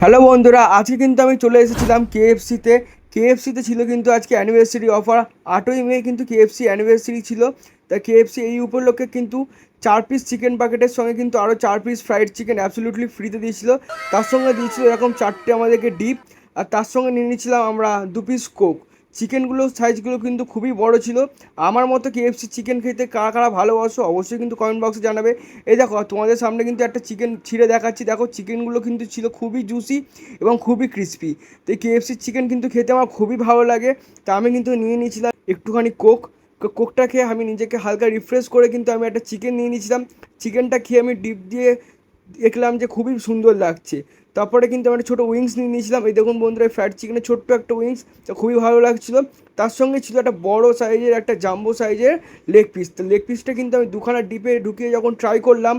Hello বন্ধুরা, আজকে কিন্তু আমি চলে এসেছিলাম কেএফসিতে। কেএফসিতে ছিল কিন্তু আজকে অ্যানিভার্সারি অফার। 8ই মে কিন্তু কেএফসি অ্যানিভার্সারি ছিল। তা কেএফসি এই উপলক্ষে কিন্তু 4 পিস চিকেন বাকেটের সঙ্গে কিন্তু আরও 4 পিস ফ্রাইড চিকেন অ্যাবসলিউটলি ফ্রিতে দিয়েছিল। তার সঙ্গে দিয়েছিল এরকম 4টে আমাদেরকে ডিপ। আর তার সঙ্গে নিয়ে নিয়েছিলাম আমরা 2 পিস কোক। চিকেনগুলোর সাইজগুলো কিন্তু খুবই বড় ছিল। আমার মতো কেএফসি চিকেন খেতে কারা কারা ভালোবাসো অবশ্যই কিন্তু কমেন্ট বক্সে জানাবে। এই দেখো তোমাদের সামনে কিন্তু একটা চিকেন ছিঁড়ে দেখাচ্ছি, দেখো চিকেনগুলো কিন্তু ছিল খুবই জুসি এবং খুবই ক্রিস্পি। তো এই কেএফসির চিকেন কিন্তু খেতে আমার খুবই ভালো লাগে। তা আমি কিন্তু নিয়ে নিয়েছিলাম একটুখানি কোক। কোকটা খেয়ে আমি নিজেকে হালকা রিফ্রেশ করে কিন্তু আমি একটা চিকেন নিয়ে নিয়েছিলাম। চিকেনটা খেয়ে আমি ডিপ দিয়ে দেখলাম যে খুবই সুন্দর লাগছে। তারপরে কিন্তু আমি একটা ছোটো উইংস নিয়ে নিয়েছিলাম। এই দেখুন বন্ধুরা, ফ্রাইড চিকেনের ছোট্ট একটা উইংস, তো খুবই ভালো লাগছিলো। তার সঙ্গে ছিল একটা বড় সাইজের একটা জাম্বো সাইজের লেগ পিস। তো লেগ পিসটা কিন্তু আমি দুখানা ডিপে ঢুকিয়ে যখন ট্রাই করলাম,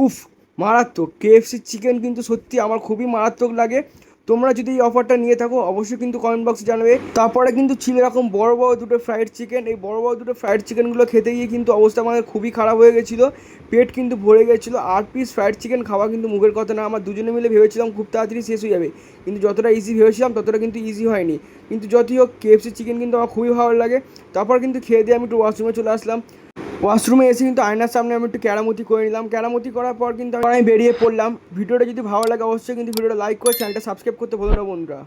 উফ, মারাত্মক! কেএফসির চিকেন কিন্তু সত্যি আমার খুবই মারাত্মক লাগে। তোমরা যদি এই অফারটা নিয়ে থাকো অবশ্যই কিন্তু কমেন্ট বক্সে জানাবে। তারপরে কিন্তু ছিল এরকম বড় বড় দুটো ফ্রাইড চিকেন। এই বড় বড় দুটো ফ্রাইড চিকেনগুলো খেতে গিয়ে কিন্তু অবস্থা আমাদের খুবই খারাপ হয়ে গেছিলো। পেট কিন্তু ভরে গেছিলো। 8 পিস ফ্রাইড চিকেন খাওয়া কিন্তু মুখের কথা না। আমরা দুজনে মিলে ভেবেছিলাম খুব তাড়াতাড়ি শেষ হয়ে যাবে, কিন্তু যতটা ইজি ভেবেছিলাম ততটা কিন্তু ইজি হয়নি। কিন্তু যতই হোক কেএফসি চিকেন কিন্তু আমার খুবই ভালো লাগে। তারপর কিন্তু খেয়ে দিয়ে আমি একটু ওয়াশরুমে চলে আসলাম। ওয়াশরুমে এসে কিন্তু আয়নার সামনে আমি একটু ক্যারামতি করে নিলাম। ক্যারামতি করার পর কিন্তু আমি বেরিয়ে পড়লাম। ভিডিওটা যদি ভালো লাগে অবশ্যই কিন্তু ভিডিওটা লাইক করে চ্যানেলটা সাবস্ক্রাইব করতে ভুলো না বন্ধুরা।